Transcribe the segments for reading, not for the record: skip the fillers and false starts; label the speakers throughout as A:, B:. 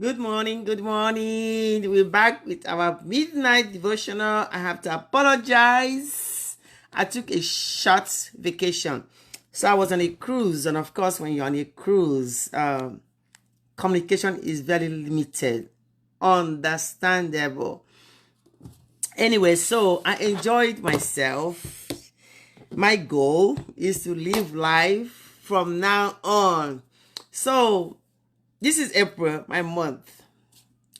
A: Good morning, good morning. We're back with our midnight devotional. I have to apologize. I took a short vacation. So I was on a cruise, and of course, when you're on a cruise, communication is very limited. Understandable. Anyway, so I enjoyed myself. My goal is to live life from now on. So this is April, my month.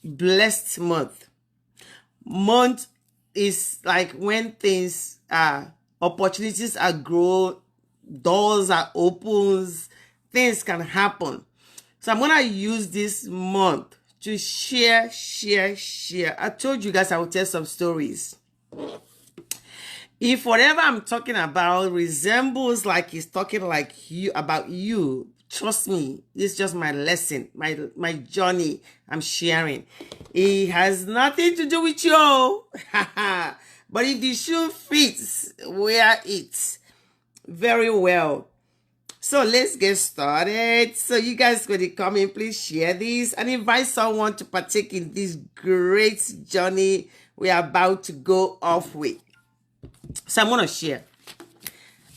A: Blessed month. Month is like when things opportunities are grown, doors are opens, things can happen. So I'm gonna use this month to share. I told you guys I will tell some stories. If whatever I'm talking about resembles like he's talking like you about you, trust me, it's just my lesson, my journey I'm sharing. It has nothing to do with you. But if the shoe fits, wear it very well. So let's get started. So you guys going to come in, please share this and invite someone to partake in this great journey we are about to go off with. So I'm going to share.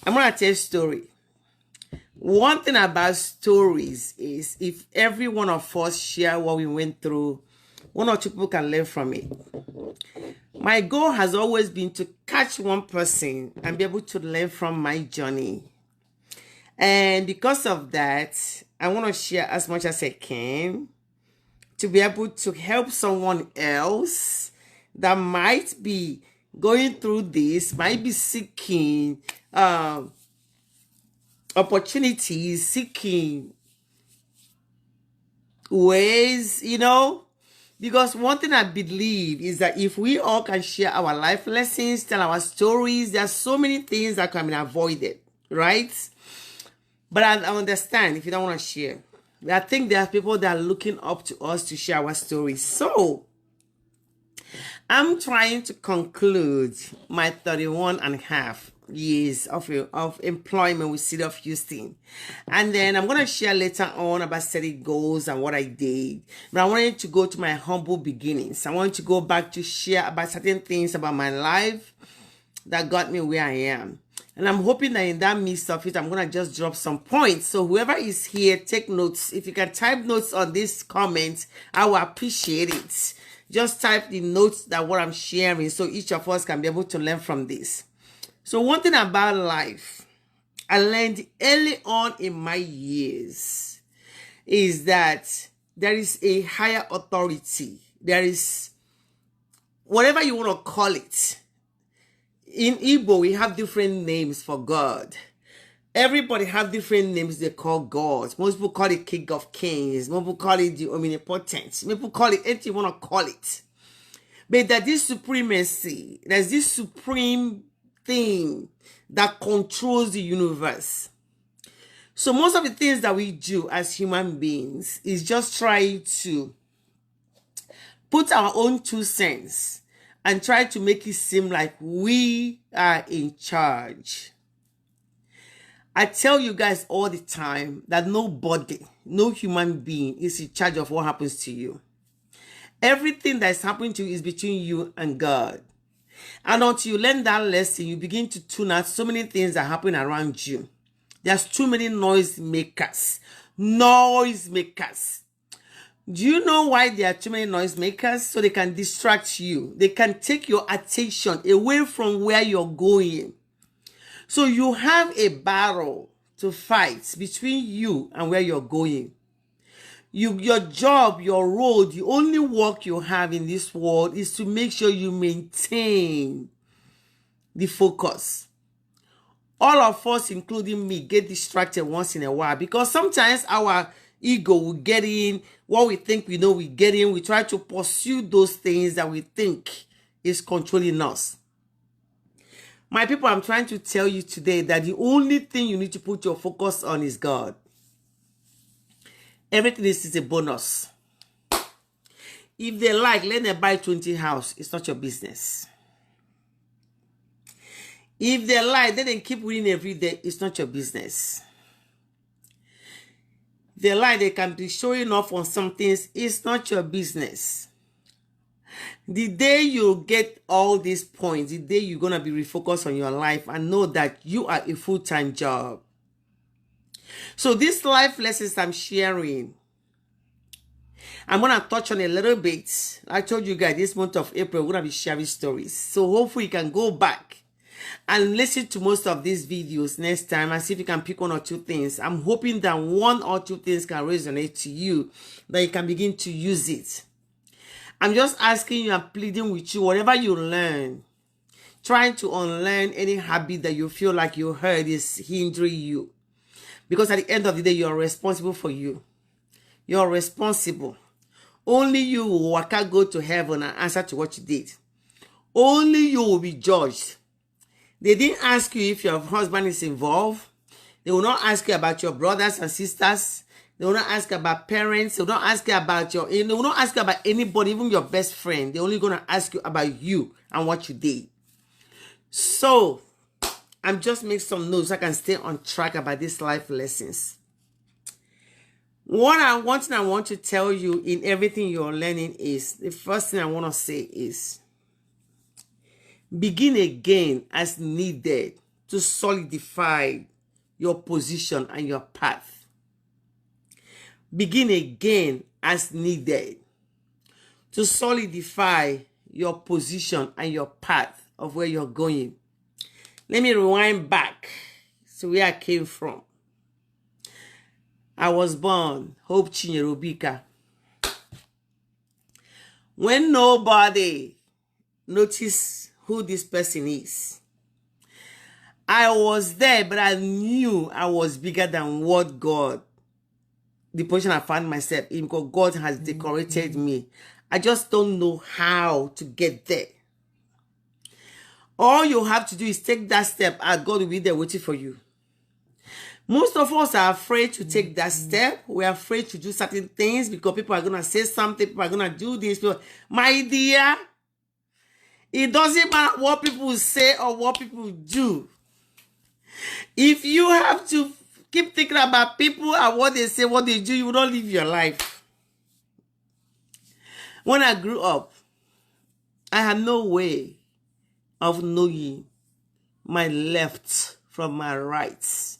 A: I'm going to tell a story. One thing about stories is if every one of us share what we went through, one or two people can learn from it. My goal has always been to catch one person and be able to learn from my journey. And because of that, I want to share as much as I can to be able to help someone else that might be going through this, might be seeking opportunities, seeking ways, because one thing I believe is that if we all can share our life lessons, tell our stories, there are so many things that can be avoided, right? But I understand if you don't want to share. I think there are people that are looking up to us to share our stories. So I'm trying to conclude my 31 and a half years of employment with City of Houston. And then I'm going to share later on about steady goals and what I did. But I wanted to go to my humble beginnings. I wanted to go back to share about certain things about my life that got me where I am. And I'm hoping that in that midst of it, I'm going to just drop some points. So whoever is here, take notes. If you can type notes on this comment, I will appreciate it. Just type the notes that what I'm sharing so each of us can be able to learn from this. So one thing about life, I learned early on in my years is that there is a higher authority. There is whatever you want to call it. In Igbo, we have different names for God. Everybody have different names they call God. Most people call it King of Kings. Most people call it the Omnipotent. Most people call it anything you want to call it. But that this supremacy, there's this supreme thing that controls the universe. So most of the things that we do as human beings is just try to put our own 2 cents and try to make it seem like we are in charge. I tell you guys all the time that nobody, no human being is in charge of what happens to you. Everything that is happening to you is between you and God. And until you learn that lesson, you begin to tune out so many things that happen around you. There's too many noise makers. Noise makers. Do you know why there are too many noise makers? So they can distract you. They can take your attention away from where you're going. So you have a battle to fight between you and where you're going. Your job, your role, the only work you have in this world is to make sure you maintain the focus. All of us, including me, get distracted once in a while because sometimes our ego will get in. What we think we know, we get in. We try to pursue those things that we think is controlling us. My people, I'm trying to tell you today that the only thing you need to put your focus on is God. Everything is a bonus. If they like, let them buy 20 house. It's not your business. If they like, let them keep winning every day. It's not your business. The light they can be showing off on some things is not your business. The day you get all these points, the day you're going to be refocused on your life and know that you are a full-time job. So these life lessons I'm sharing, I'm going to touch on a little bit. I told you guys this month of April, we're going to be sharing stories. So hopefully you can go back and listen to most of these videos next time and see if you can pick one or two things. I'm hoping that one or two things can resonate to you, that you can begin to use it. I'm just asking you and pleading with you, whatever you learn, trying to unlearn any habit that you feel like you heard is hindering you. Because at the end of the day, you're responsible for you. You're responsible. Only you will go to heaven and answer to what you did. Only you will be judged. They didn't ask you if your husband is involved. They will not ask you about your brothers and sisters. They will not ask about parents. They will not ask you about they will not ask you about anybody, even your best friend. They're only going to ask you about you and what you did. So, I'm just making some notes so I can stay on track about these life lessons. One thing I want to tell you in everything you're learning is, the first thing I want to say is, begin again as needed to solidify your position and your path. Begin again as needed to solidify your position and your path of where you're going. Let me rewind back to where I came from. I was born Hope Chinyerubika. When nobody noticed who this person is, I was there, but I knew I was bigger than what God, the position I found myself in, because God has decorated me. I just don't know how to get there. All you have to do is take that step, and God will be there waiting for you. Most of us are afraid to take that step. We're afraid to do certain things because people are going to say something, people are going to do this. My dear, it doesn't matter what people say or what people do. If you have to keep thinking about people and what they say, what they do, you will not live your life. When I grew up, I had no way of knowing my left from my right.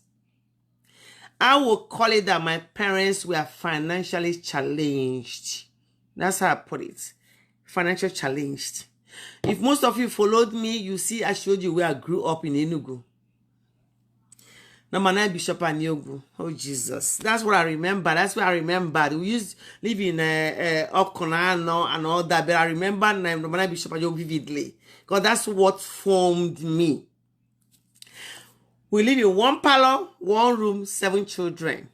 A: I would call it that my parents were financially challenged. That's how I put it. Financially challenged. If most of you followed me, you see I showed you where I grew up in Enugu. Namanai Bishop and Yogu. Oh, Jesus. That's what I remember. That's where I remember. We used to live in Okonano and all that, but I remember Namanai Bishop and Yogu vividly. Because that's what formed me. We live in one parlor, one room, 7 children.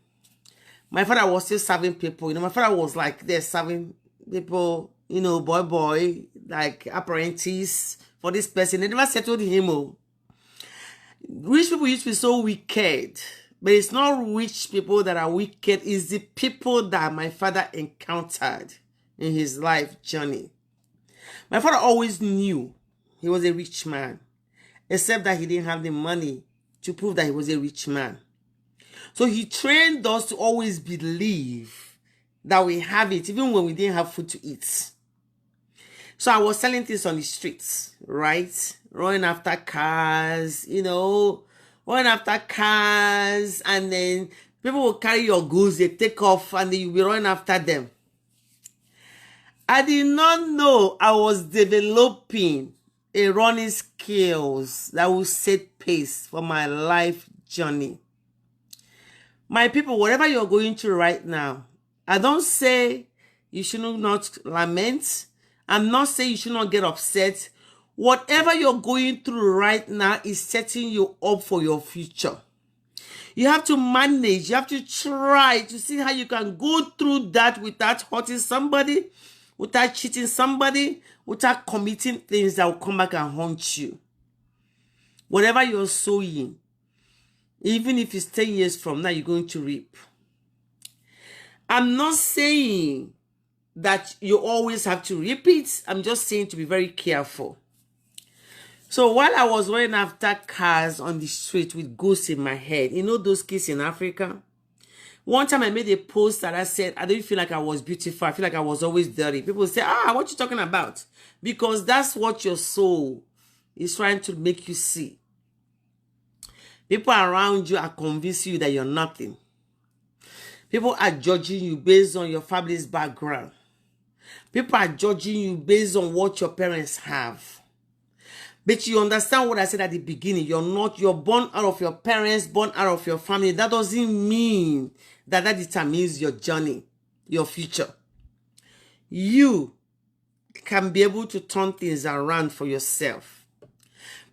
A: My father was still serving people. You know, my father was like there serving people, you know, boy, like apprentice for this person. They never settled him. Oh. Rich people used to be so wicked. But it's not rich people that are wicked. It's the people that my father encountered in his life journey. My father always knew he was a rich man. Except that he didn't have the money to prove that he was a rich man. So he trained us to always believe that we have it, even when we didn't have food to eat. So I was selling things on the streets, right? Running after cars, you know, running after cars, and then people will carry your goods, they take off, and then you'll be running after them. I did not know I was developing a running skills that will set pace for my life journey. My people, whatever you're going through right now, I don't say you should not lament. I'm not saying you should not get upset. Whatever you're going through right now is setting you up for your future. You have to manage. You have to try to see how you can go through that without hurting somebody, without cheating somebody, without committing things that will come back and haunt you. Whatever you're sowing, even if it's 10 years from now, you're going to reap. I'm not saying that you always have to reap it. I'm just saying to be very careful. So while I was running after cars on the street with ghosts in my head, you know those kids in Africa? One time I made a post that I said, I didn't feel like I was beautiful. I feel like I was always dirty. People say, what you talking about? Because that's what your soul is trying to make you see. People around you are convincing you that you're nothing. People are judging you based on your family's background. People are judging you based on what your parents have. But you understand what I said at the beginning. You're born out of your parents, born out of your family. That doesn't mean that determines your journey, your future. You can be able to turn things around for yourself.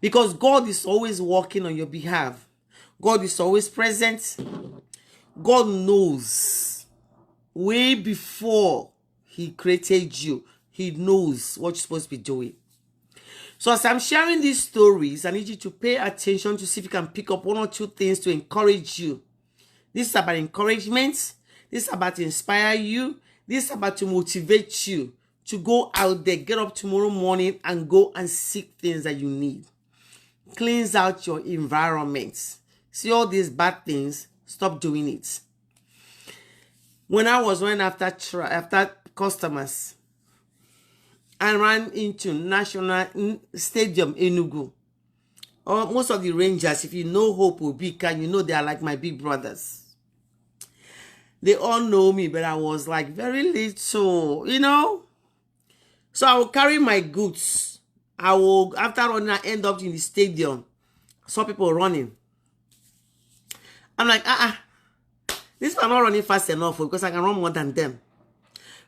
A: Because God is always working on your behalf. God is always present. God knows way before he created you. He knows what you're supposed to be doing. So as I'm sharing these stories, I need you to pay attention to see if you can pick up one or two things to encourage you. This is about encouragement. This is about to inspire you. This is about to motivate you to go out there, get up tomorrow morning and go and seek things that you need. Cleanse out your environment. See all these bad things, stop doing it. When I was running after customers, I ran into National Stadium Enugu. Most of the Rangers, if you know Hope Obika, you know they are like my big brothers. They all know me, but I was like very little, you know. So I will carry my goods. I will, after running, I end up in the stadium. I saw people running. I'm like, this are not running fast enough because I can run more than them.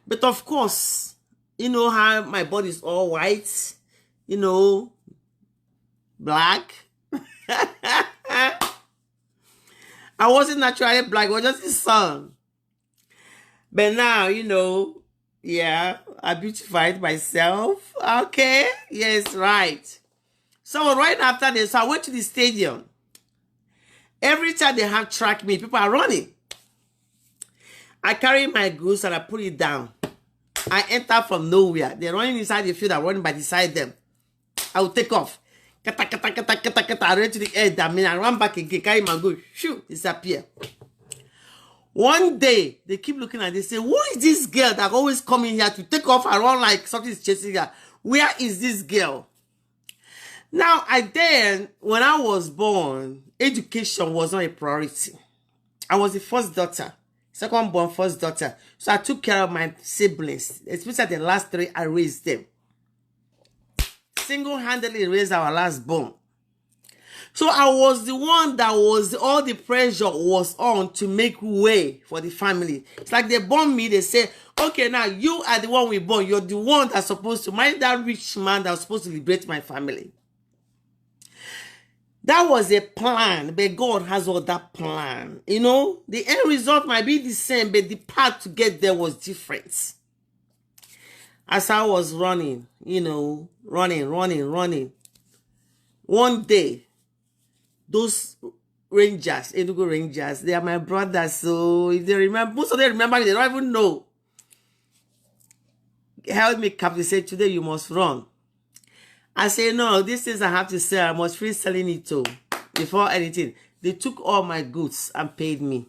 A: But of course, you know how my body is all white, you know, black. I wasn't naturally black, it was just the sun. But now, you know, yeah, I beautified myself. Okay, yes, right. So right after this, I went to the stadium. Every time they have track meet, people are running. I carry my goods and I put it down. I enter from nowhere. They're running inside the field. I'm running by beside them. I will take off. Kata, kata, kata, kata, kata. I run to the air. I run back again. Carry my goods. Shoo, disappear. One day, they keep looking at this. They say, who is this girl that always coming here to take off and run like something is chasing her? Where is this girl? Now, when I was born, education was not a priority. I was the first daughter, second born, first daughter. So I took care of my siblings, especially the last three, I raised them. Single-handedly raised our last born. So I was the one that was, all the pressure was on to make way for the family. It's like they born me, they say, okay, now you are the one we born. You're the one that's supposed to marry that rich man that was supposed to liberate my family. That was a plan, but God has all that plan. You know, the end result might be the same, but the path to get there was different. As I was running, you know, running. One day, those Rangers, Enugu Rangers, they are my brothers. So if they remember, most of them remember me, they don't even know. Held me captive, said, today you must run. I say, no, these things I have to sell, I must finish selling it too. Before anything, they took all my goods and paid me.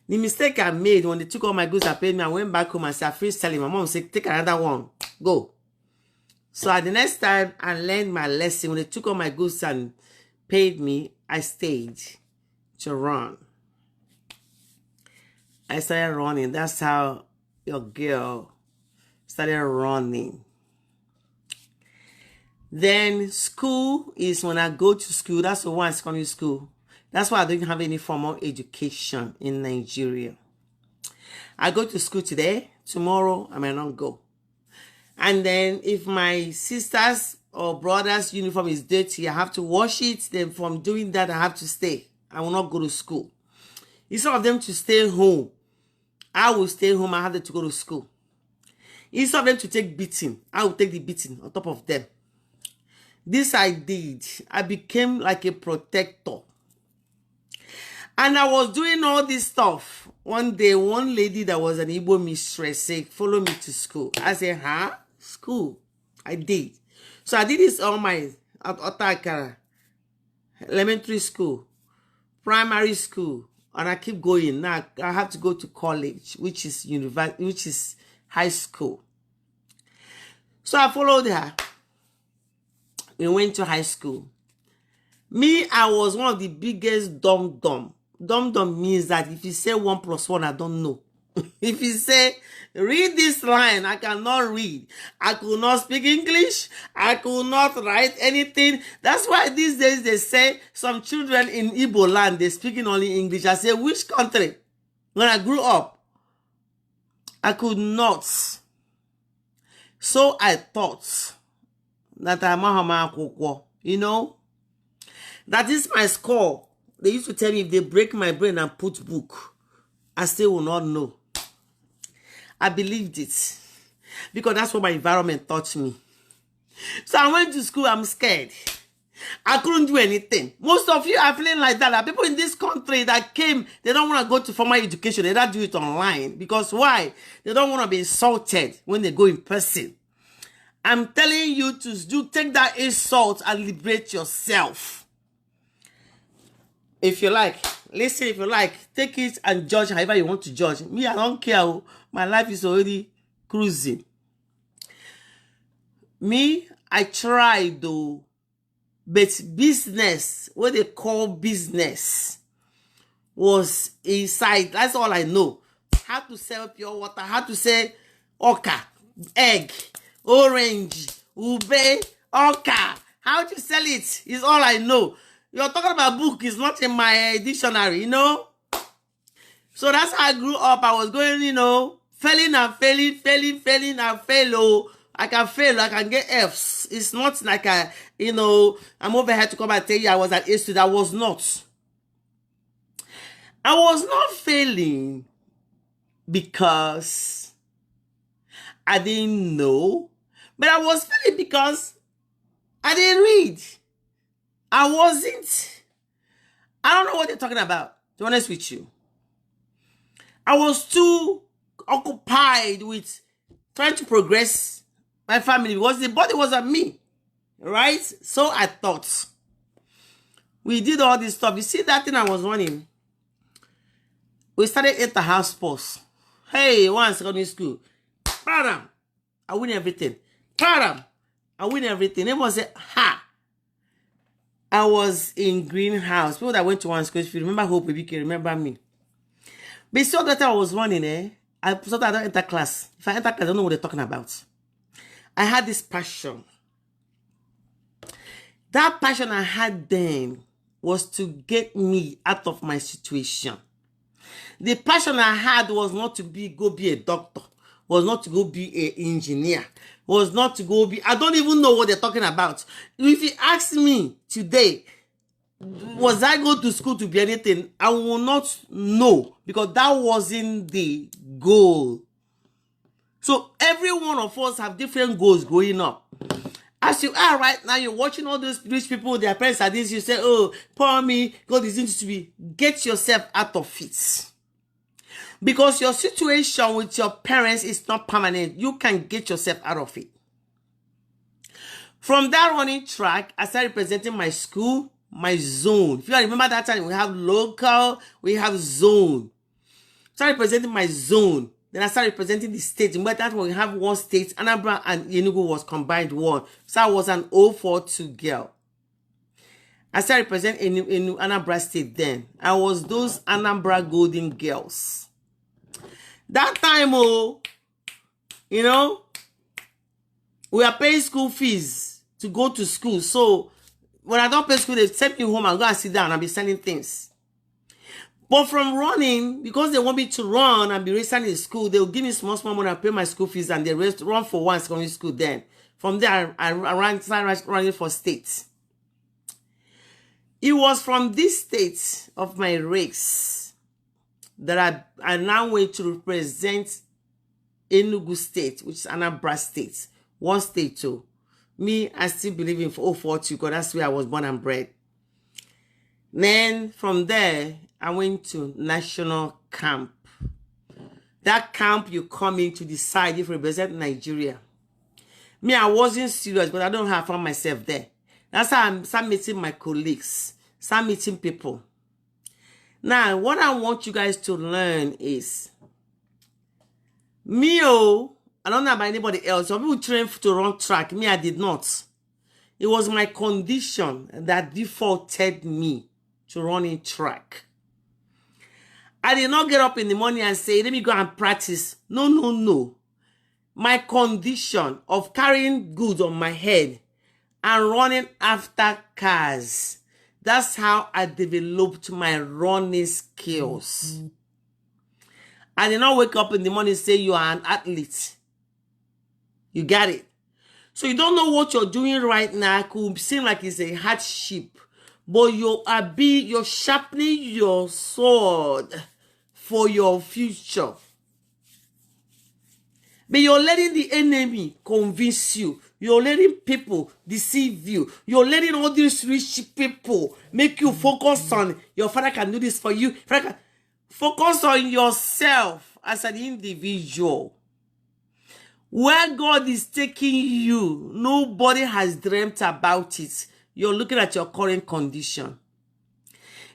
A: The mistake I made when they took all my goods and paid me, I went back home and said, I finished selling. My mom said, take another one, go. So at the next time, I learned my lesson. When they took all my goods and paid me, I stayed to run. I started running. That's how your girl started running. Then school is when I go to school. That's the one, secondary school. That's why I don't have any formal education in Nigeria. I go to school today. Tomorrow, I may not go. And then if my sister's or brother's uniform is dirty, I have to wash it. Then from doing that, I have to stay. I will not go to school. Instead of them to stay home, I will stay home. I have to go to school. Instead of them to take beating, I will take the beating on top of them. This I did. I became like a protector. And I was doing all this stuff. One day, one lady that was an Igbo mistress said, follow me to school. I said, huh? School? I did. So I did this all my Otakara, elementary school, primary school, and I keep going. Now I have to go to college, which is university, which is high school. So I followed her. We went to high school. Me, I was one of the biggest dum-dum. Dum-dum means that if you say 1 plus 1, I don't know. If you say, read this line, I cannot read. I could not speak English. I could not write anything. That's why these days they say some children in Igbo land, they're speaking only English. I say, which country? When I grew up, I could not. So I thought that I'm a Kukwo, you know. That is my score. They used to tell me if they break my brain and put book, I still will not know. I believed it because that's what my environment taught me. So I went to school, I'm scared. I couldn't do anything. Most of you are feeling like that. People in this country that came, they don't want to go to formal education. They don't do it online. Because why? They don't want to be insulted when they go in person. I'm telling you to take that insult and liberate yourself. If you like, listen, if you like, take it and judge however you want to judge. Me, I don't care. My life is already cruising. Me, I tried though. But business, what they call business, was inside. That's all I know. How to sell pure water, how to sell oka, egg, orange, ube, oka. How to sell it is all I know. You're talking about book, is not in my dictionary, you know? So that's how I grew up. I was going, you know, failing and fail. Oh, I can fail, I can get Fs. It's not like you know, I'm over here to come and tell you I was an A student. I was not. I was not failing because I didn't know, but I was failing because I didn't read. I wasn't. I don't know what they're talking about, to be honest with you. I was too occupied with trying to progress my family because the body was on me, right? So I thought. We did all this stuff. You see that thing I was running? We started at the house post. Hey, one secondary school. Bam! I win everything. Bam! I win everything. Everyone said, ha! I was in greenhouse. People that went to one school, if you remember Hope, you can remember me. But so that I was running, I thought I don't enter class. If I enter class, I don't know what they're talking about. I had this passion. That passion I had then was to get me out of my situation. The passion I had was not to go be a doctor, was not to go be an engineer, was not to go be, I don't even know what they're talking about. If you ask me today, was I going to school to be anything, I will not know because that wasn't the goal. So every one of us have different goals growing up. As you are right now, you're watching all those rich people, their parents are this, you say, oh, poor me, God is into to be. Get yourself out of it. Because your situation with your parents is not permanent. You can get yourself out of it. From that running track, I started representing my school, my zone. If you remember that time, we have local, we have zone. Started representing my zone. Then I started representing the state. But that one, we have one state. Anambra and Enugu was combined one. So I was an 042 girl. I started representing Anambra State then. I was those Anambra Golden Girls. That time, oh, you know, we are paying school fees to go to school. So when I don't pay school, they send me home and go and sit down and be selling things. But from running, because they want me to run and be registered in school, they'll give me small money and pay my school fees and they run for one secondary school then. From there, I started running for states. It was from this state of my race that I now went to represent Enugu State, which is Anambra State. One state too. Me, I still believe in 042 because that's where I was born and bred. Then from there, I went to national camp. That camp you come in to decide if you represent Nigeria. Me, I wasn't serious, but I don't have found myself there. That's how I start meeting my colleagues, start meeting people. Now, what I want you guys to learn is, I don't know about anybody else. Some people train to run track. Me, I did not. It was my condition that defaulted me to running track. I did not get up in the morning and say, let me go and practice. No, no, no. My condition of carrying goods on my head and running after cars. That's how I developed my running skills. I did not wake up in the morning and say you are an athlete. You got it. So you don't know what you're doing right now. It could seem like it's a hardship. But you're sharpening your sword for your future. But you're letting the enemy convince you. You're letting people deceive you. You're letting all these rich people make you focus on your father can do this for you. Focus on yourself as an individual. Where God is taking you, nobody has dreamt about it. You're looking at your current condition.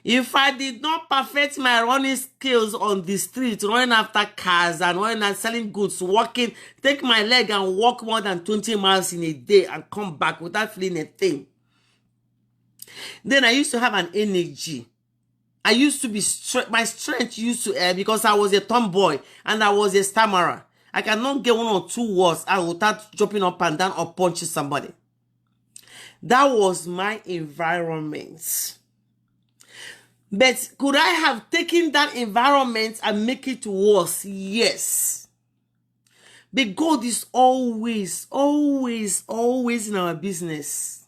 A: If I did not perfect my running skills on the street, running after cars and running and selling goods, walking, take my leg and walk more than 20 miles in a day and come back without feeling a thing, then I used to have an energy. I used to be, my strength used to, because I was a tomboy and I was a stammerer. I cannot get one or two words out without jumping up and down or punching somebody. That was my environment. But could I have taken that environment and make it worse? Yes. But God is always, always, always in our business.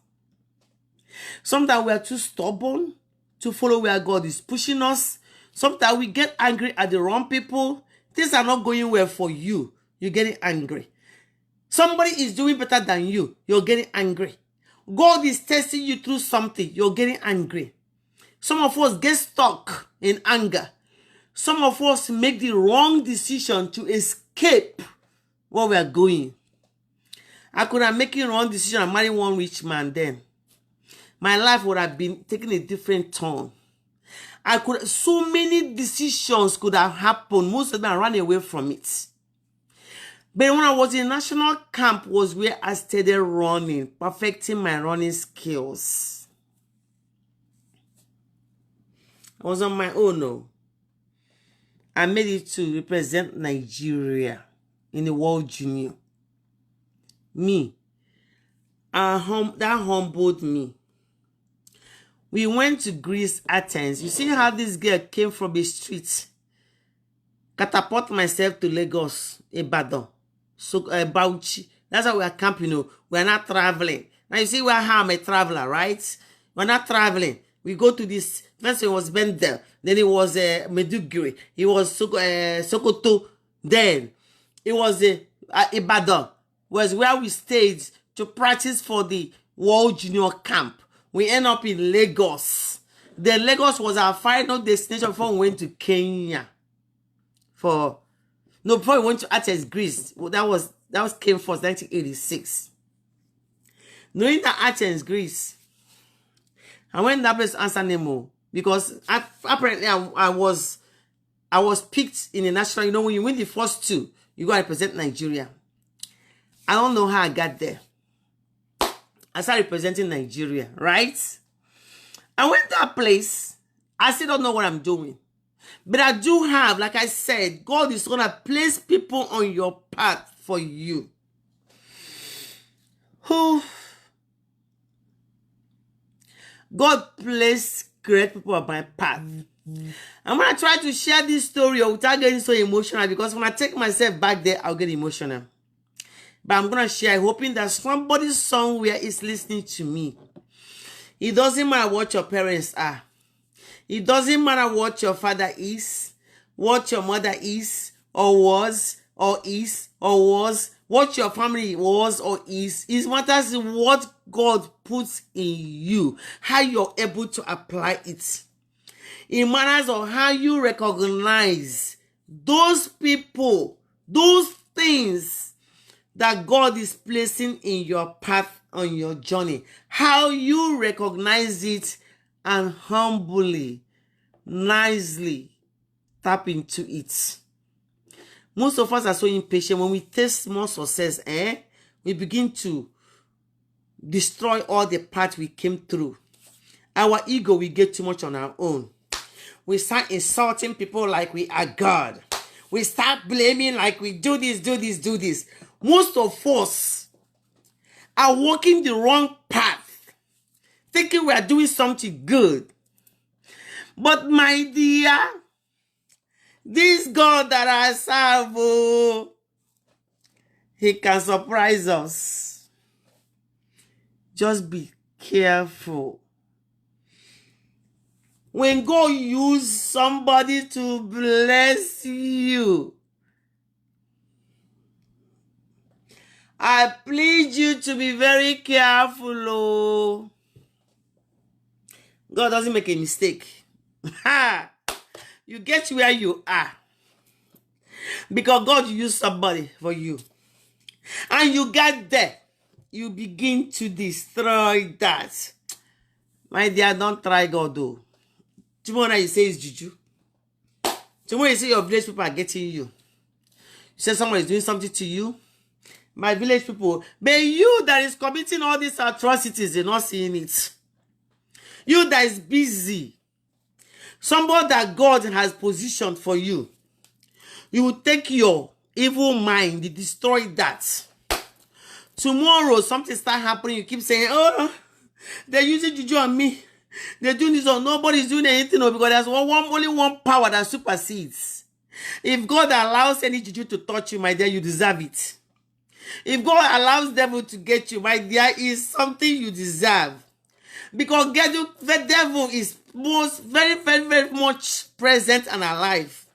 A: Sometimes we are too stubborn to follow where God is pushing us. Sometimes we get angry at the wrong people. Things are not going well for you. You're getting angry. Somebody is doing better than you. You're getting angry. God is testing you through something. You're getting angry. Some of us get stuck in anger. Some of us make the wrong decision to escape where we are going. I could have made a wrong decision and marry one rich man then. My life would have been taking a different turn. So many decisions could have happened. Most of them I ran away from it. But when I was in national camp was where I started running, perfecting my running skills. I was on my own. No. I made it to represent Nigeria in the World Junior. Me. That humbled me. We went to Greece, Athens. You see how this girl came from the street. Catapult myself to Lagos, Ibadan. So Bauchi. That's how we are camping. We are not traveling. Now you see how I'm a traveler, right? We're not traveling. We go to this. First it was Bendel. Then it was Meduguri. It was Sokoto. Then it was Ibadan. Was where we stayed to practice for the World Junior Camp. We end up in Lagos. The Lagos was our final destination before we went to Kenya. Before we went to Athens, Greece. That was came first, 1986. Knowing that Athens, Greece, I went that place to answer Nemo because apparently I was picked in the national. You know, when you win the first two, you go and represent Nigeria. I don't know how I got there. I started representing Nigeria, right? I went to that place. I still don't know what I'm doing. But I do have, like I said, God is going to place people on your path for you. Who? God placed great people on my path. I'm going to try to share this story without getting so emotional because when I take myself back there, I'll get emotional. But I'm going to share, hoping that somebody somewhere is listening to me. It doesn't matter what your parents are. It doesn't matter what your father is, what your mother is, or was, or is, or was, what your family was or is. It matters what God puts in you, how you're able to apply it. It matters on how you recognize those people, those things that God is placing in your path on your journey. How you recognize it and humbly nicely tap into it. Most of us are so impatient. When we taste more success, we begin to destroy all the path we came through. Our ego, we get too much on our own. We start insulting people like we are God. We start blaming like we do this, do this, do this. Most of us are walking the wrong path, thinking we are doing something good. But my dear, this God that I serve, oh, he can surprise us. Just be careful. When God uses somebody to bless you, I plead you to be very careful. Oh. God doesn't make a mistake. You get where you are because God used somebody for you. And you get there, you begin to destroy that. My dear, don't try God though. Tomorrow you say it's juju. Tomorrow you say your village people are getting you. You say someone is doing something to you. My village people, but you that is committing all these atrocities, you're not seeing it. You that is busy. Somebody that God has positioned for you. You will take your evil mind, you destroy that. Tomorrow, something start happening, you keep saying, oh, they're using juju on me. They're doing this on nobody's doing anything because there's only one power that supersedes. If God allows any juju to touch you, my dear, you deserve it. If God allows devil to get you, my dear, is something you deserve. Because the devil is very much present and alive.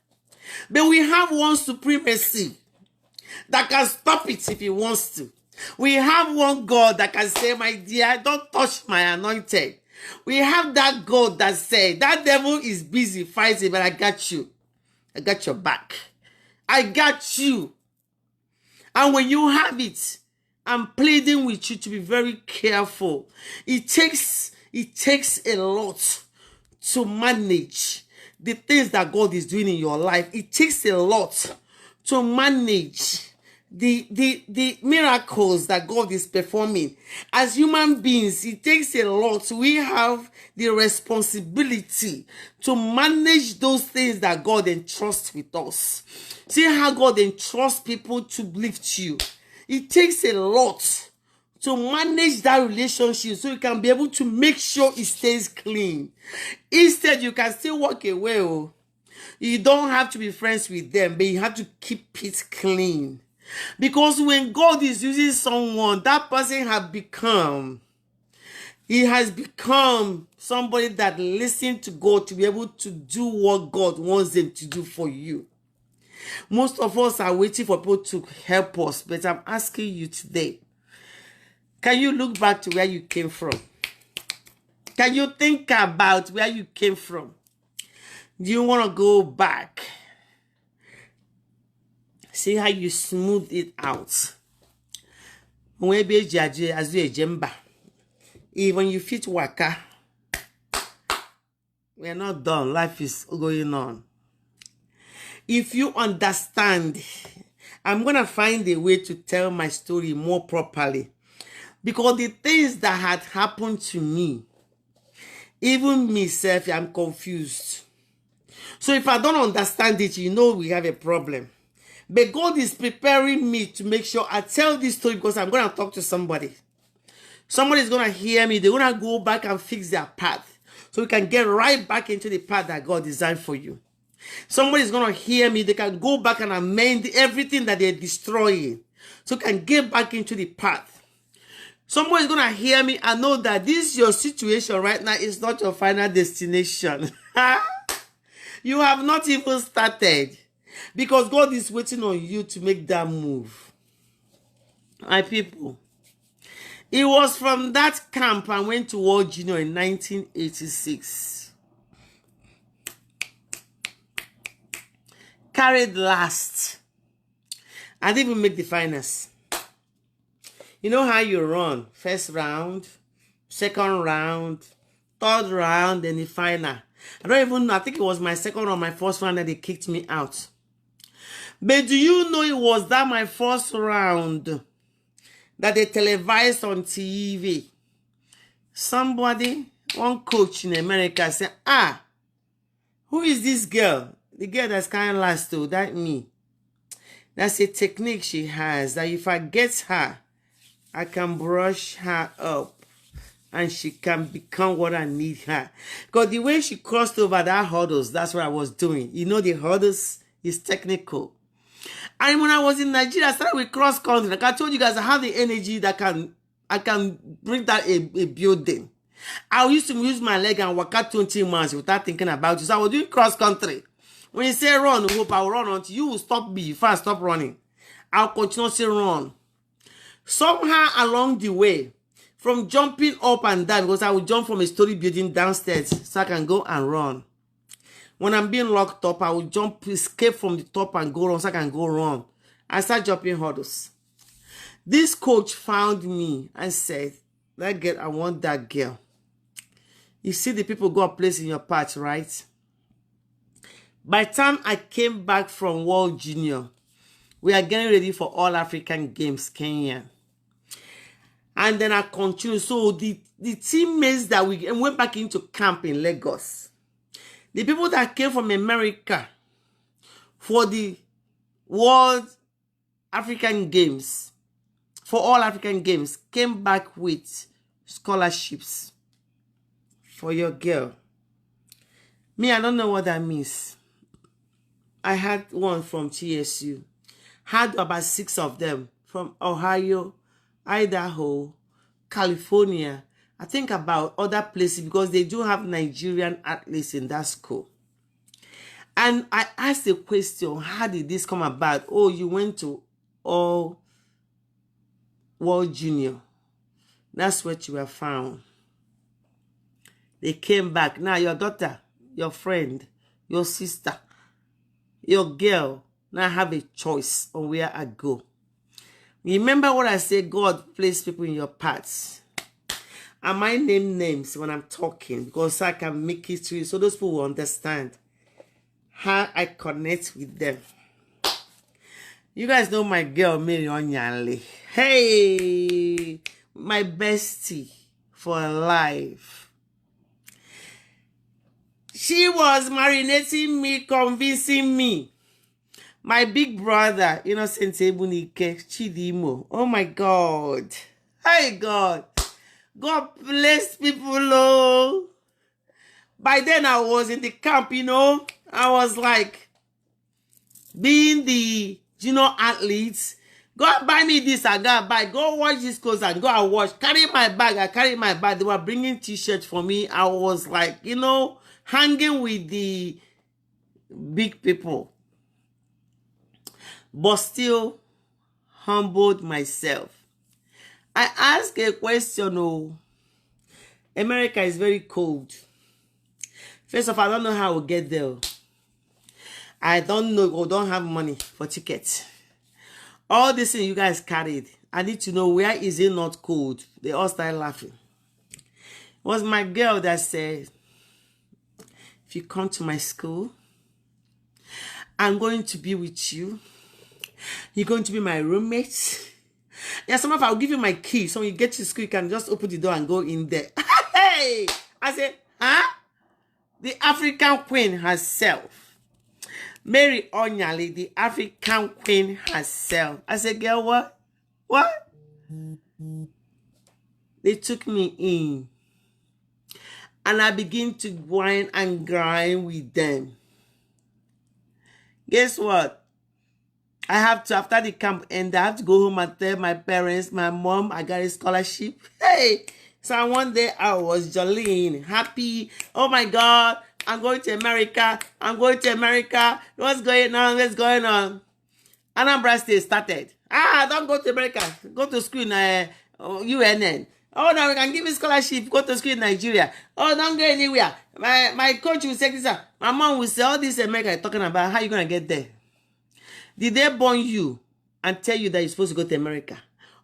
A: But we have one supremacy that can stop it if he wants to. We have one God that can say, my dear, don't touch my anointed. We have that God that said, that devil is busy fighting, but I got you. I got your back. I got you. And when you have it, I'm pleading with you to be very careful. It takes a lot to manage the things that God is doing in your life. It takes a lot to manage the miracles that God is performing. As human beings, it takes a lot. We have the responsibility to manage those things that God entrusts with us. See how God entrusts people to lift you. It takes a lot to manage that relationship so you can be able to make sure it stays clean. Instead, you can still walk away. Oh. You don't have to be friends with them, but you have to keep it clean. Because when God is using someone, that person has become somebody that listens to God to be able to do what God wants them to do for you. Most of us are waiting for people to help us, but I'm asking you today, can you look back to where you came from? Can you think about where you came from? Do you want to go back? See how you smooth it out. Even you fit waka, we're not done. Life is going on. If you understand, I'm going to find a way to tell my story more properly. Because the things that had happened to me, even myself, I'm confused. So if I don't understand it, you know we have a problem. But God is preparing me to make sure I tell this story because I'm going to talk to somebody. Somebody's going to hear me. They're going to go back and fix their path. So we can get right back into the path that God designed for you. Somebody's going to hear me. They can go back and amend everything that they're destroying. So we can get back into the path. Somebody's going to hear me and know that this your situation right now is not your final destination. You have not even started. Because God is waiting on you to make that move. My people. It was from that camp I went to World Junior in 1986. Carried last. I didn't even make the finals. You know how you run? First round, second round, third round, then the final. I don't even know. I think it was my second or my first round that they kicked me out. But do you know it was that my first round that they televised on TV? Somebody, one coach in America said, who is this girl? The girl that's kind of last though, that me. That's a technique she has that if I get her, I can brush her up and she can become what I need her. Because the way she crossed over that hurdles, that's what I was doing. You know, the hurdles is technical. And when I was in Nigeria, I started with cross country. Like I told you guys, I have the energy that I can bring that a building. I used to use my leg and walk out 20 miles without thinking about it. So I was doing cross country. When you say run, hope I will run until you will stop me before I stop running. I'll continuously run. Somehow along the way, from jumping up and down, because I would jump from a story building downstairs so I can go and run. When I'm being locked up, I would jump, escape from the top and go run so I can go run. I start jumping hurdles. This coach found me and said, that girl, I want that girl. You see the people God placed in your path, right? By the time I came back from World Junior, we are getting ready for All African Games, Kenya. And then I continued. So the teammates that we went back into camp in Lagos, the people that came from America for the World African Games, for All African Games, came back with scholarships for your girl. Me, I don't know what that means. I had one from TSU. Had about 6 of them from Ohio, Idaho, California. I think about other places because they do have Nigerian athletes in that school. And I asked the question, how did this come about? Oh, you went to All World Junior. That's what you were found. They came back. Now your daughter, your friend, your sister, your girl now have a choice on where I go. Remember what I said, God placed people in your paths. And I name names when I'm talking because I can make it to you so those people will understand how I connect with them. You guys know my girl, Mary Onyanle. Hey, my bestie for life. She was marinating me, convincing me. My big brother, Innocent Ebunike, Chidimo. Oh my God. Hey God. God bless people, oh. By then I was in the camp, I was like being the athletes. Go buy me this, I gotta buy. Go watch this clothes and go and watch. Carry my bag, I carry my bag. They were bringing t-shirts for me. I was like, hanging with the big people. But still humbled myself. I asked a question, America is very cold. First of all, I don't know how we'll get there. I don't know or don't have money for tickets. All this thing you guys carried, I need to know where is it not cold. They all started laughing. It was my girl that said, if you come to my school, I'm going to be with you. You're going to be my roommate. Yeah, sometimes I'll give you my key. So when you get to school, you can just open the door and go in there. Hey! I said, huh? The African queen herself. Mary Onyanle, the African queen herself. I said, girl, what? What? They took me in. And I begin to whine and grind with them. Guess what? I have to, after the camp end, I have to go home and tell my parents, my mom, I got a scholarship. Hey! So one day I was Jolene, happy. Oh my God, I'm going to America. I'm going to America. What's going on? What's going on? Anambra State started. Don't go to America. Go to school in UNN. Oh, now we can give you scholarship. Go to school in Nigeria. Oh, don't go anywhere. My coach will say this. My mom will say, all this America talking about, how you going to get there? Did they born you and tell you that you're supposed to go to America?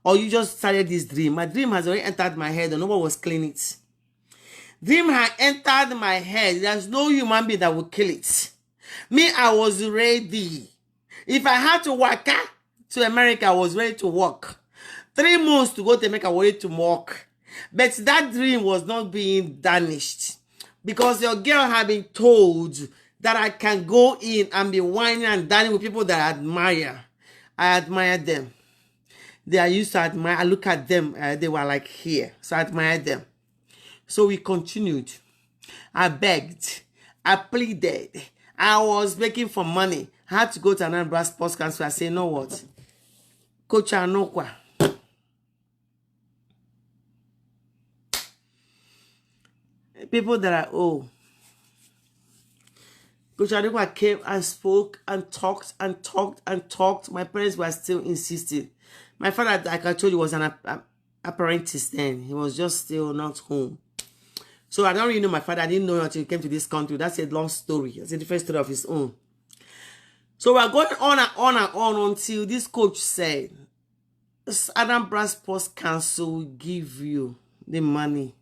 A: Or you just started this dream? My dream has already entered my head and nobody was cleaning it. Dream had entered my head. There's no human being that will kill it. Me, I was ready. If I had to work to America, I was ready to work. 3 months to go to America, I was ready to work. But that dream was not being vanished. Because your girl had been told that I can go in and be whining and dining with people that I admire. I admire them. They are used to admire. I look at them. They were like here. So I admire them. So we continued. I begged. I pleaded. I was begging for money. I had to go to Anambra Sports Council. I said, you know what? Coach Anokwa. People that are old. Coach Anokwa came and spoke and talked and talked and talked. My parents were still insisting. My father, like I told you, was an apprentice then. He was just still not home. So I don't really know my father. I didn't know until he came to this country. That's a long story. It's a different story of his own. So we're going on and on and on until this coach said, Anambra Sports Council will give you the money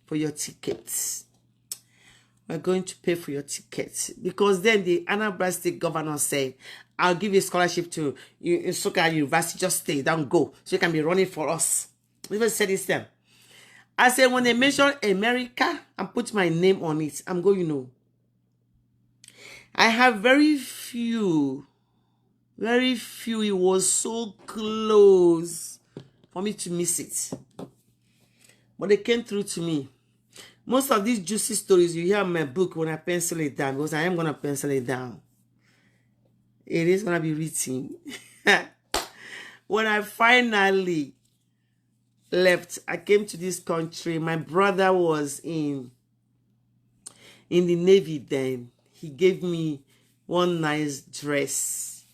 A: for your tickets. We're going to pay for your tickets. Because then the Anambra State governor said, I'll give you a scholarship to Soka University. Just stay, don't go. So you can be running for us. Never said this time. I said, when they mention America and put my name on it, I'm going, you know. I have very few. It was so close for me to miss it. But they came through to me. Most of these juicy stories you hear in my book when I pencil it down, because I am going to pencil it down. It is going to be written. When I finally left, I came to this country. My brother was in the Navy then. He gave me one nice dress.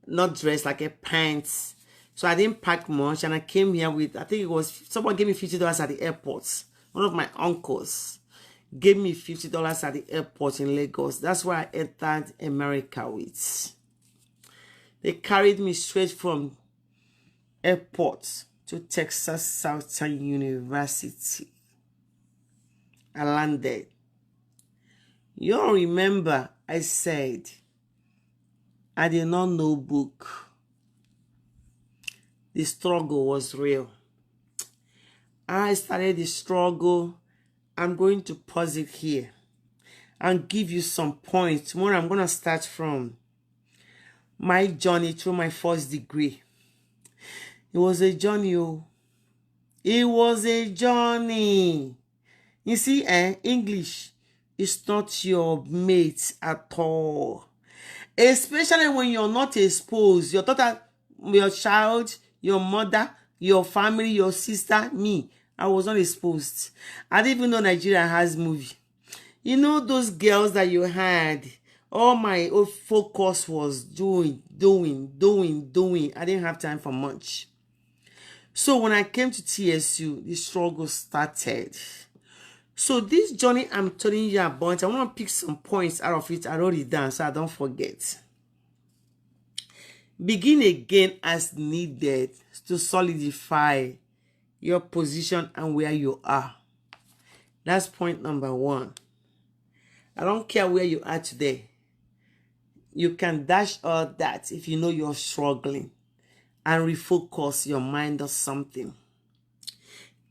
A: Not dress, like a pants. So I didn't pack much, and I came here with, I think it was, someone gave me $50 at the airport. One of my uncles gave me $50 at the airport in Lagos. That's where I entered America with. They carried me straight from airport to Texas Southern University. I landed. You all remember I said I did not know book. The struggle was real. I started the struggle. I'm going to pause it here and give you some points. Tomorrow I'm going to start from my journey through my first degree. It was a journey. Oh. It was a journey. You see, English is not your mate at all. Especially when you're not exposed. Your daughter, your child, your mother, your family, your sister, me. I was not exposed. I didn't even know Nigeria has movie. You know those girls that you had. All my focus was doing. I didn't have time for much. So when I came to TSU, the struggle started. So this journey I'm telling you about, I want to pick some points out of it. I wrote it down so I don't forget. Begin again as needed to solidify your position and where you are. That's point number 1. I don't care where you are today. You can dash all that if you know you're struggling and refocus your mind on something.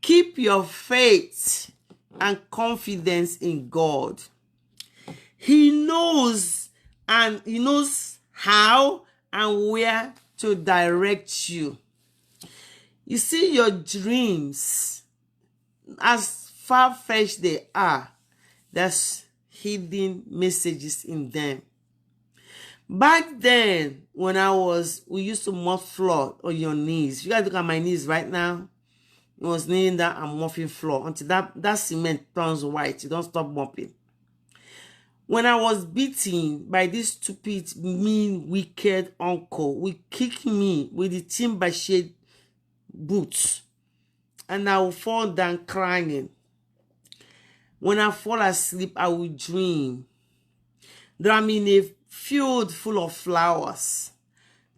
A: Keep your faith and confidence in God. He knows, and He knows how and where to direct you. You see, your dreams, as far-fetched they are, there's hidden messages in them. Back then, when we used to mop floor on your knees. You guys look at my knees right now. It was kneeling down and mopping floor until that cement turns white. You don't stop mopping. When I was beaten by this stupid, mean, wicked uncle, he kicked me with the timber shade boots, and I will fall down crying. When I fall asleep, I will dream that I'm in a field full of flowers,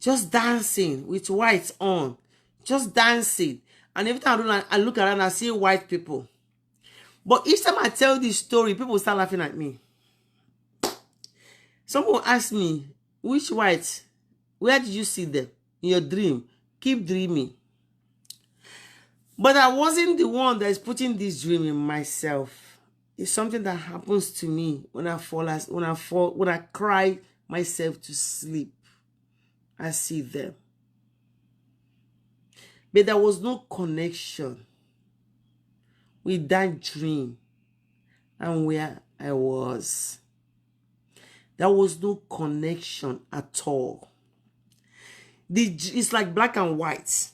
A: just dancing with white on, just dancing. And every time I look around, I see white people. But each time I tell this story, people start laughing at me. Someone asked me, which white? Where did you see them? In your dream. Keep dreaming. But I wasn't the one that is putting this dream in myself. It's something that happens to me when I cry myself to sleep. I see them. But there was no connection with that dream and where I was. There was no connection at all. It's like black and white.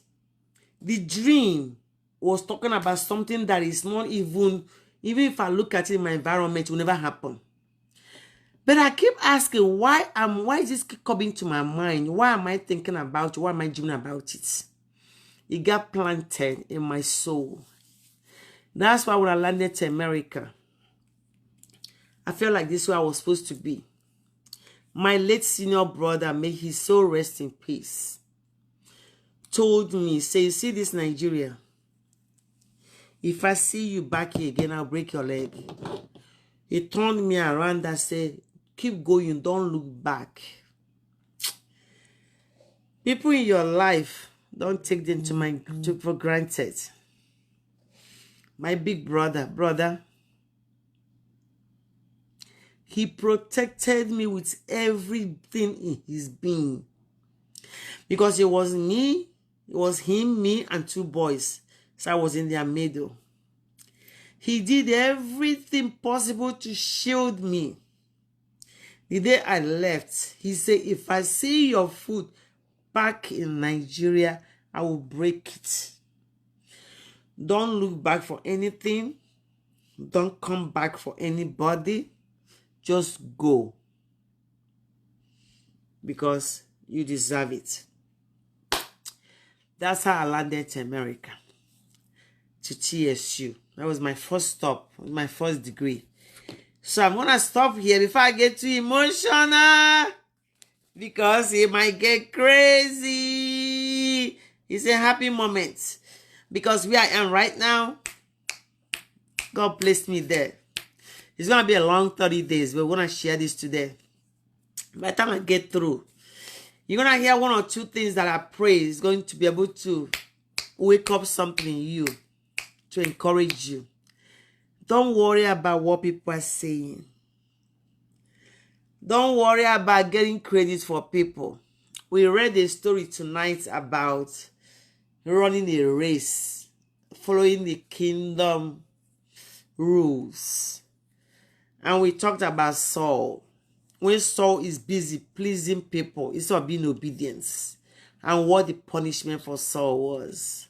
A: The dream was talking about something that is not even if I look at it in my environment, it will never happen. But I keep asking, why is this coming to my mind? Why am I thinking about it? Why am I dreaming about it? It got planted in my soul. That's why when I landed to America, I felt like this is where I was supposed to be. My late senior brother, may his soul rest in peace, told me, say, you see this Nigeria? If I see you back here again, I'll break your leg. He turned me around and said, keep going, don't look back. People in your life, don't take them for granted. My big brother, he protected me with everything in his being. Because it was me, it was him, me, and two boys. So I was in their middle. He did everything possible to shield me. The day I left, he said, if I see your foot back in Nigeria, I will break it. Don't look back for anything. Don't come back for anybody. Just go. Because you deserve it. That's how I landed to America. To TSU. That was my first stop. My first degree. So I'm going to stop here before I get too emotional. Because it might get crazy. It's a happy moment. Because where I am right now, God placed me there. It's going to be a long 30 days. But we're going to share this today. By the time I get through, you're going to hear one or two things that I pray is going to be able to wake up something in you, to encourage you. Don't worry about what people are saying. Don't worry about getting credit for people. We read a story tonight about running a race, following the kingdom rules. And we talked about Saul. When Saul is busy pleasing people, it's not being obedience. And what the punishment for Saul was.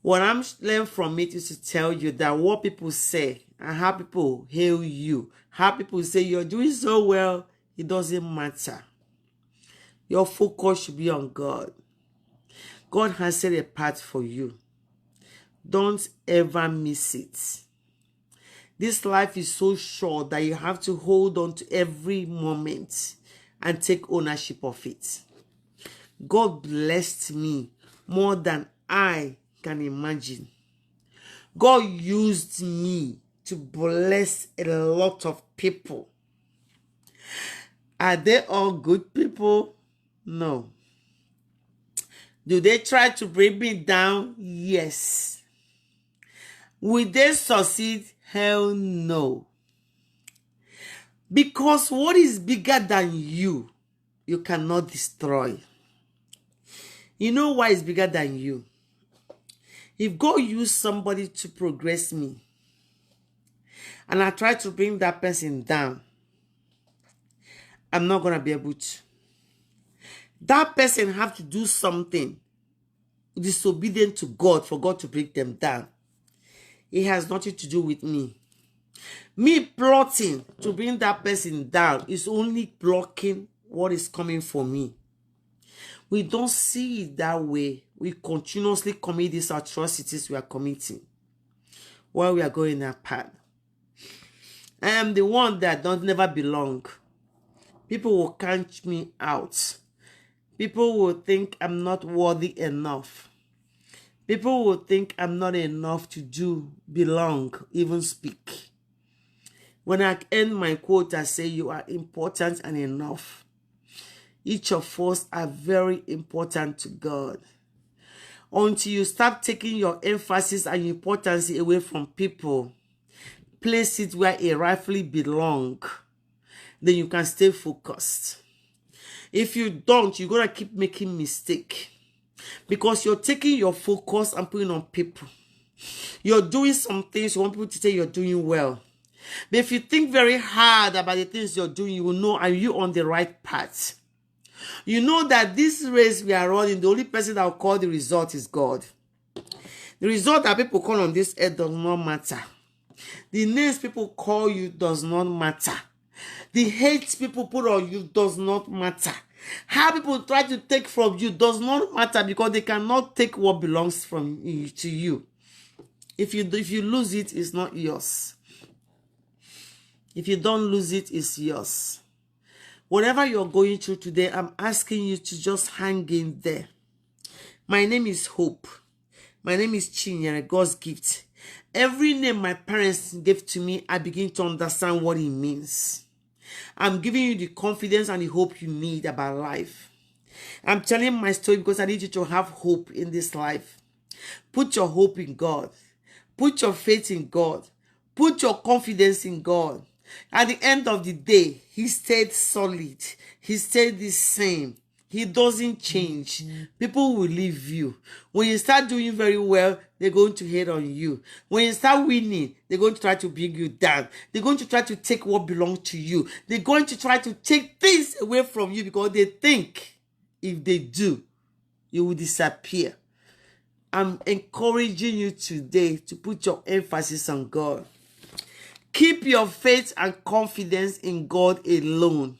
A: What I'm learning from it is to tell you that what people say and how people hail you, how people say you're doing so well, it doesn't matter. Your focus should be on God. God has set a path for you. Don't ever miss it. This life is so short that you have to hold on to every moment and take ownership of it. God blessed me more than I can imagine. God used me to bless a lot of people. Are they all good people? No. Do they try to bring me down? Yes. Will they succeed? Hell no. Because what is bigger than you, you cannot destroy. You know why it's bigger than you? If God used somebody to progress me, and I try to bring that person down, I'm not going to be able to. That person have to do something disobedient to God for God to bring them down. It has nothing to do with me. Me plotting to bring that person down is only blocking what is coming for me. We don't see it that way. We continuously commit these atrocities we are committing while we are going that path. I am the one that don't never belong. People will count me out. People will think I'm not worthy enough. People will think I'm not enough to do, belong, even speak. When I end my quote, I say you are important and enough. Each of us are very important to God. Until you start taking your emphasis and importance away from people, place it where it rightfully belongs, then you can stay focused. If you don't, you're going to keep making mistakes because you're taking your focus and putting on people. You're doing some things you want people to say you're doing well. But if you think very hard about the things you're doing, you will know, are you on the right path? You know that this race we are running, the only person that will call the result is God. The result that people call on this earth does not matter. The names people call you does not matter. The hate people put on you does not matter. How people try to take from you does not matter, because they cannot take what belongs from you to you. If you lose it, it's not yours. If you don't lose it, it's yours. Whatever you're going through today, I'm asking you to just hang in there. My name is Hope. My name is Chinyere, God's gift. Every name my parents gave to me, I begin to understand what it means. I'm giving you the confidence and the hope you need about life. I'm telling my story because I need you to have hope in this life. Put your hope in God. Put your faith in God. Put your confidence in God. At the end of the day, he stayed solid. He stayed the same. He doesn't change. People will leave you. When you start doing very well, they're going to hate on you. When you start winning, they're going to try to bring you down. They're going to try to take what belongs to you. They're going to try to take things away from you because they think if they do, you will disappear. I'm encouraging you today to put your emphasis on God. Keep your faith and confidence in God alone.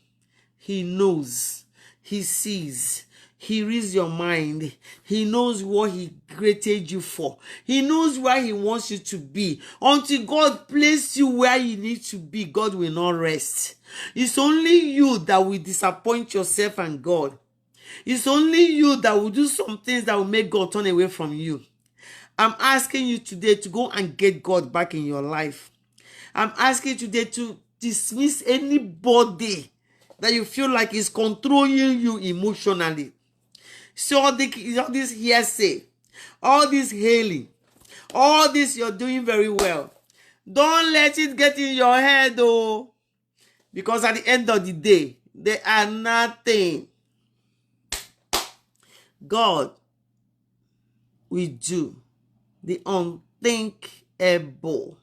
A: He knows. He sees. He reads your mind. He knows what he created you for. He knows where he wants you to be. Until God places you where you need to be, God will not rest. It's only you that will disappoint yourself and God. It's only you that will do some things that will make God turn away from you. I'm asking you today to go and get God back in your life. I'm asking you today to dismiss anybody that you feel like is controlling you emotionally. So all this hearsay, all this hailing, all this you're doing very well. Don't let it get in your head, though. Because at the end of the day, they are nothing. God will do the unthinkable.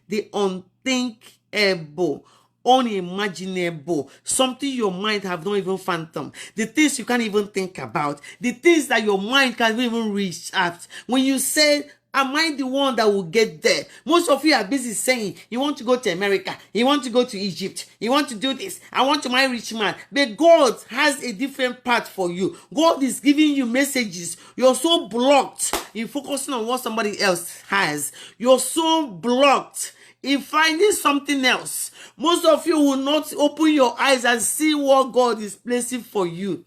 A: The unthinkable, unimaginable, something your mind have not even fathomed, the things you can't even think about, the things that your mind can't even reach out. When you say, am I the one that will get there? Most of you are busy saying, you want to go to America, you want to go to Egypt, you want to do this, I want to marry rich man. But God has a different path for you. God is giving you messages. You're so blocked in focusing on what somebody else has. You're so blocked in finding something else. Most of you will not open your eyes and see what God is placing for you.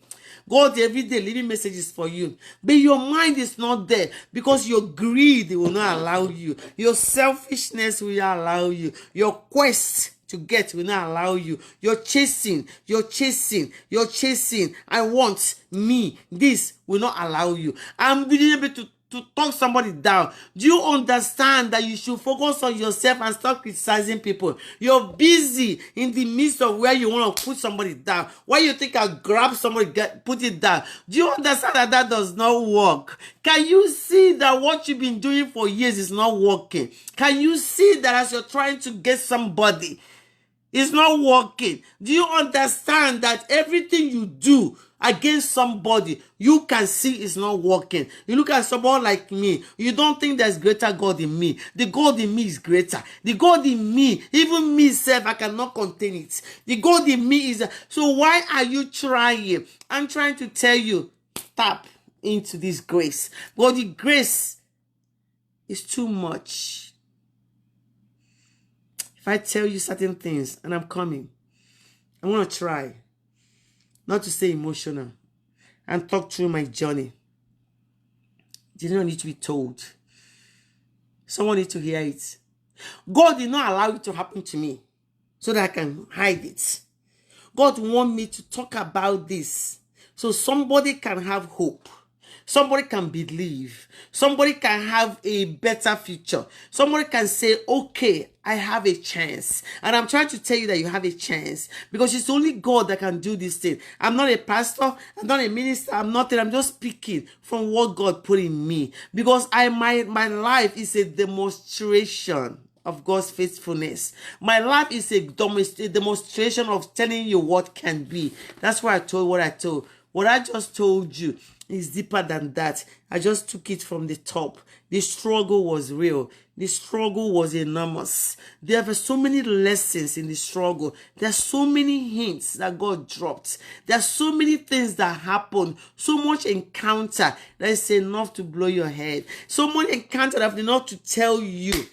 A: God every day leaving messages for you. But your mind is not there because your greed will not allow you. Your selfishness will not allow you. Your quest to get will not allow you. You're chasing. I want me. This will not allow you. I'm being able to talk somebody down. Do you understand that you should focus on yourself and stop criticizing people? You're busy in the midst of where you want to put somebody down. Why you think I'll grab somebody, put it down? Do you understand that that does not work? Can you see that what you've been doing for years is not working? Can you see that as you're trying to get somebody, it's not working? Do you understand that everything you do against somebody, you can see it's not working? You look at someone like me, you don't think there's greater God in me. The God in me is greater. The God in me, even me self, I cannot contain it. The God in me is... So why are you trying? I'm trying to tell you, tap into this grace. But the grace is too much. If I tell you certain things, and I'm coming, I want to try not to stay emotional and talk through my journey. did not need to be told. Someone needs to hear it. God did not allow it to happen to me so that I can hide it. God wants me to talk about this so somebody can have hope. Somebody can believe. Somebody can have a better future. Somebody can say, okay, I have a chance. And I'm trying to tell you that you have a chance because it's only God that can do this thing. I'm not a pastor. I'm not a minister. I'm nothing. I'm just speaking from what God put in me because my life is a demonstration of God's faithfulness. My life is a demonstration of telling you what can be. That's why I told what I told. What I just told you is deeper than that. I just took it from the top. The struggle was real. The struggle was enormous. There were so many lessons in the struggle. There are so many hints that God dropped. There are so many things that happened. So much encounter that is enough to blow your head. So much encounter that is enough to tell you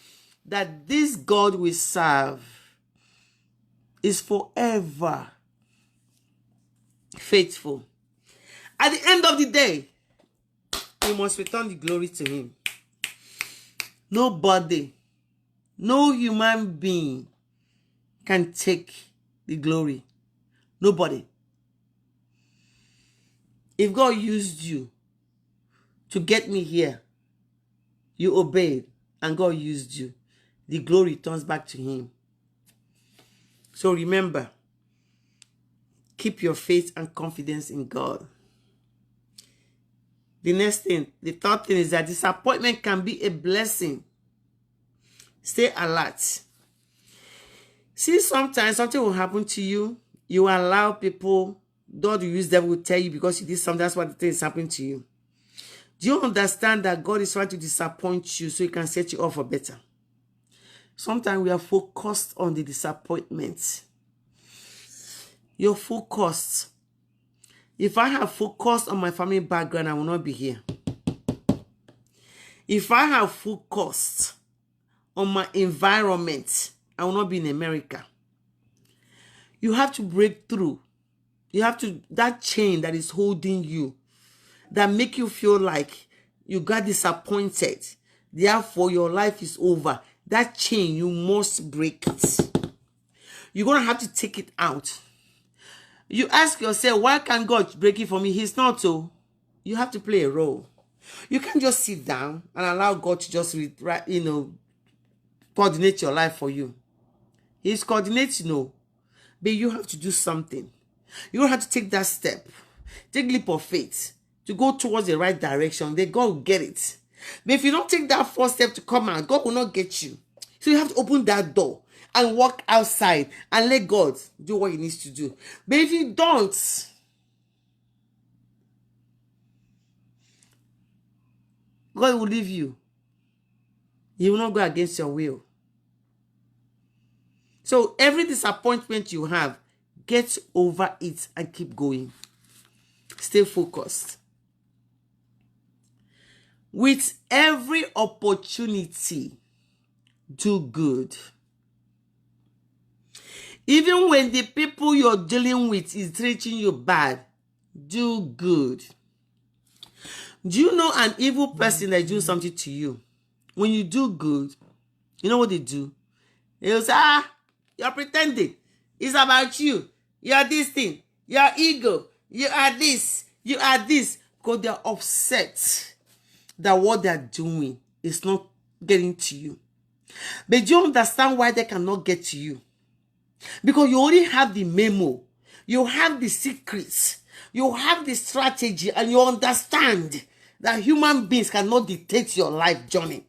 A: that this God we serve is forever faithful. At the end of the day, we must return the glory to him. Nobody, no human being can take the glory. Nobody. If God used you to get me here, you obeyed, and God used you, the glory turns back to him. So remember, keep your faith and confidence in God. The next thing, the third thing is that disappointment can be a blessing. Stay alert. See, sometimes something will happen to you. You allow people, God will use them, will tell you because you did something, that's what the thing is happening to you. Do you understand that God is trying to disappoint you so he can set you up for better? Sometimes we are focused on the disappointment. You're focused. If I have focused on my family background, I will not be here. If I have focused on my environment, I will not be in America. You have to break through. You have to, that chain that is holding you, that make you feel like you got disappointed, therefore your life is over. That chain, you must break it. You're going to have to take it out. You ask yourself, why can't God break it for me? He's not so. You have to play a role. You can't just sit down and allow God to just, coordinate your life for you. He's coordinating, but you have to do something. You have to take that step. Take a leap of faith to go towards the right direction. Then God will get it. But if you don't take that first step to come out, God will not get you. So you have to open that door and walk outside and let God do what he needs to do. But if you don't, God will leave you. He will not go against your will. So every disappointment you have, get over it and keep going. Stay focused. With every opportunity, do good. Even when the people you're dealing with is treating you bad, do good. Do you know an evil person that do something to you? When you do good, you know what they do? They'll say, you're pretending. It's about you. You're this thing. Your ego. You are this. You are this. Because they're upset that what they're doing is not getting to you. But do you understand why they cannot get to you? Because you already have the memo. You have the secrets. You have the strategy. And you understand that human beings cannot dictate your life journey.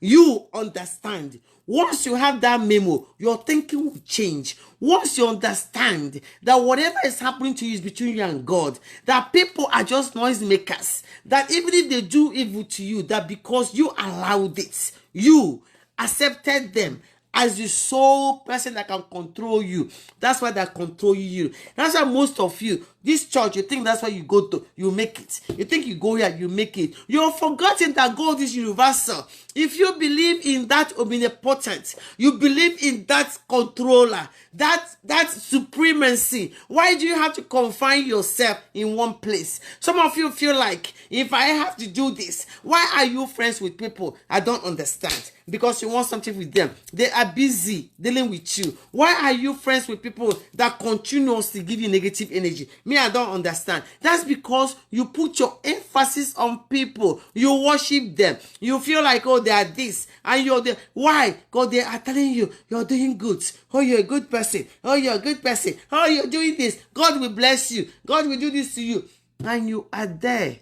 A: You understand. Once you have that memo, your thinking will change. Once you understand that whatever is happening to you is between you and God, that people are just noisemakers, that even if they do evil to you, that because you allowed it, you accepted them, as the sole person that can control you. That's why they're controlling you. That's why most of you, this church, you think that's why you go to, you make it. You think you go here, you make it. You're forgetting that God is universal. If you believe in that omnipotent, you believe in that controller, that supremacy, why do you have to confine yourself in one place? Some of you feel like, if I have to do this, why are you friends with people? I don't understand. Because you want something with them. They are busy dealing with you. Why are you friends with people that continuously give you negative energy? Me, I don't understand. That's because you put your emphasis on people. You worship them. You feel like, oh, they are this. And you're there. Why? Because they are telling you, you're doing good. Oh, you're a good person. Oh, you're a good person. Oh, you're doing this. God will bless you. God will do this to you. And you are there,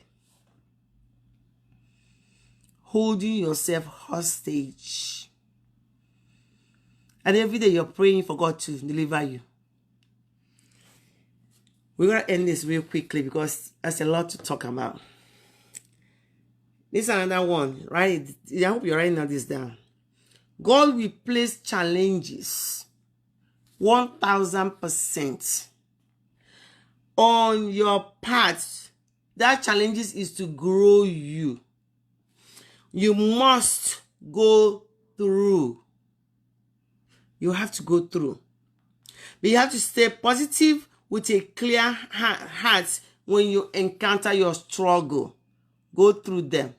A: holding yourself hostage. And every day you're praying for God to deliver you. We're going to end this real quickly because there's a lot to talk about. This is another one, right? I hope you're writing all this down. God will place challenges 1000% on your path. That challenges is to grow you. You must go through. You have to go through. But you have to stay positive with a clear heart when you encounter your struggle. Go through them.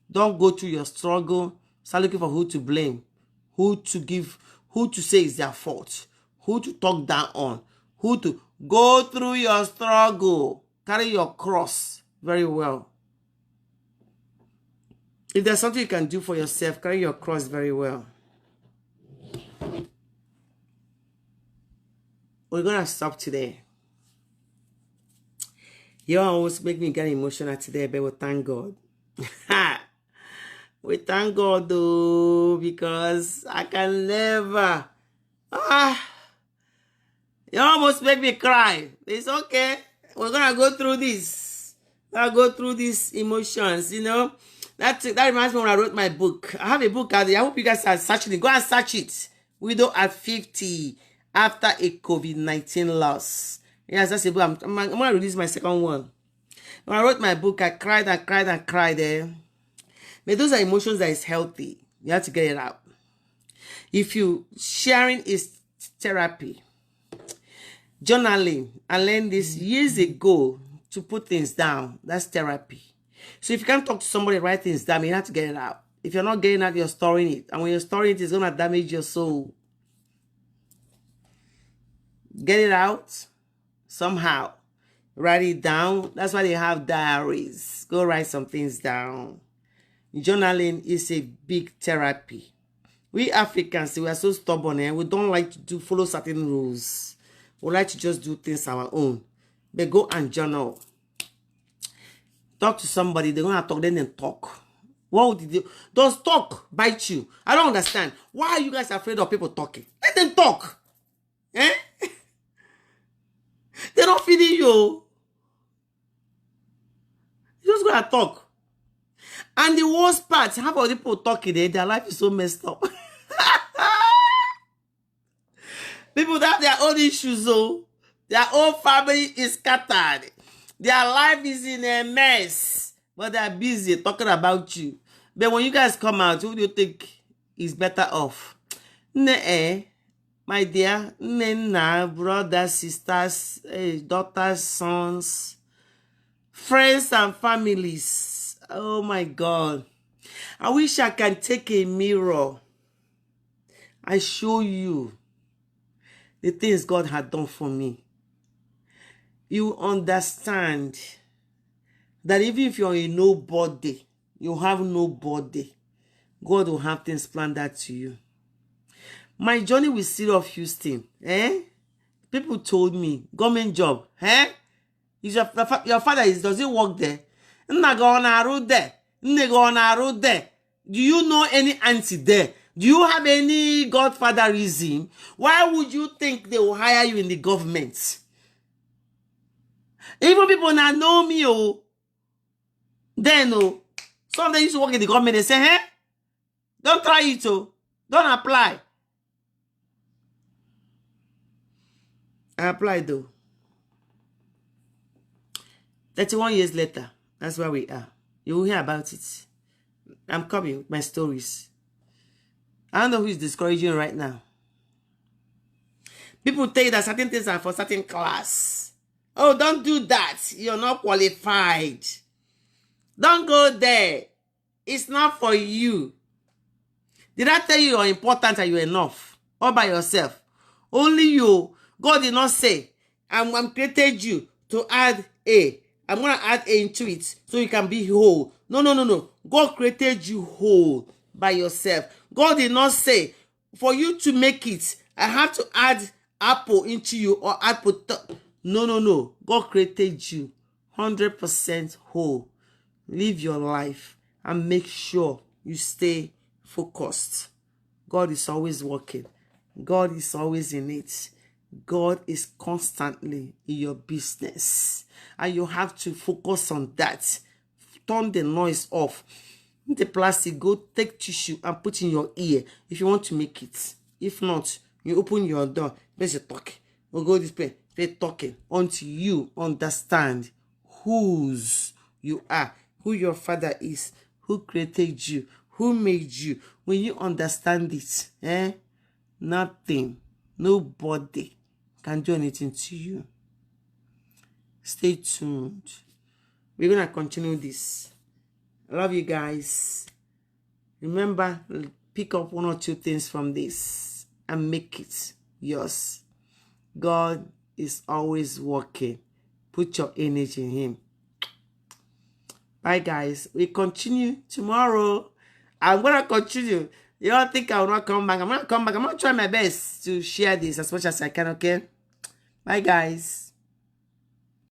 A: Don't go through your struggle. Start looking for who to blame, who to say is their fault, who to talk down on, who to go through your struggle. Carry your cross very well. If there's something you can do for yourself, carry your cross very well. We're going to stop today. You always make me get emotional today, but we thank God. We thank God, though, because I can never. You almost make me cry. It's okay. We're going to go through this. I'll go through these emotions, you know. That reminds me when I wrote my book. I have a book out there. I hope you guys are searching it. Go and search it. Widow at 50 after a COVID-19 loss. Yes, that's a book. I'm going to release my second one. When I wrote my book, I cried and cried and cried there. But those are emotions that is healthy. You have to get it out. If you sharing is therapy. Journaling. I learned this years ago to put things down. That's therapy. So if you can't talk to somebody, write things down, you have to get it out. If you're not getting out, you're storing it. And when you're storing it, it's going to damage your soul. Get it out somehow. Write it down. That's why they have diaries. Go write some things down. Journaling is a big therapy. We Africans, we are so stubborn and we don't like to follow certain rules. We like to just do things our own. But go and journal. Talk to somebody, they're going to talk, then talk. What would you do? Does talk bite you? I don't understand. Why are you guys afraid of people talking? Let them talk. Eh? They're not feeding you. You're just going to talk. And the worst part, half of the people talking there, their life is so messed up. People that have their own issues, oh, their own family is scattered. Their life is in a mess, but they're busy talking about you. But when you guys come out, who do you think is better off? My dear, brothers, sisters, daughters, sons, friends and families. Oh my God. I wish I can take a mirror and show you the things God had done for me. You understand that even if you're a nobody, you have nobody, God will have things planned out to you. My journey with City of Houston, people told me, government job, is your father does he work there? Do you know any auntie there? Do you have any godfatherism? Why would you think they will hire you in the government? Even people that know me, some of them used to work in the government, they say, don't try it, don't apply. I applied though. 31 years later, that's where we are. You will hear about it. I'm coming with my stories. I don't know who is discouraging you right now. People tell you that certain things are for certain class. Oh, don't do that. You're not qualified. Don't go there. It's not for you. Did I tell you you're important and you're enough? All by yourself. Only you. God did not say, I'm created you to add A. I'm going to add A into it so you can be whole. No. God created you whole by yourself. God did not say, for you to make it, I have to add apple into you or add potato. No. God created you 100% whole. Live your life and make sure you stay focused. God is always working. God is always in it. God is constantly in your business. And you have to focus on that. Turn the noise off. The plastic, go take tissue and put in your ear if you want to make it. If not, you open your door. There's your talk. We'll go this way. They're talking until you understand whose you are, who your father is, who created you, who made you. When you understand it, nothing, nobody can do anything to you. Stay tuned. We're going to continue this. I love you guys. Remember, pick up 1 or 2 things from this and make it yours. God is always working. Put your energy in him. Bye, guys. We continue tomorrow. I'm going to continue. You don't think I will not come back? I'm going to come back. I'm going to try my best to share this as much as I can, okay? Bye, guys.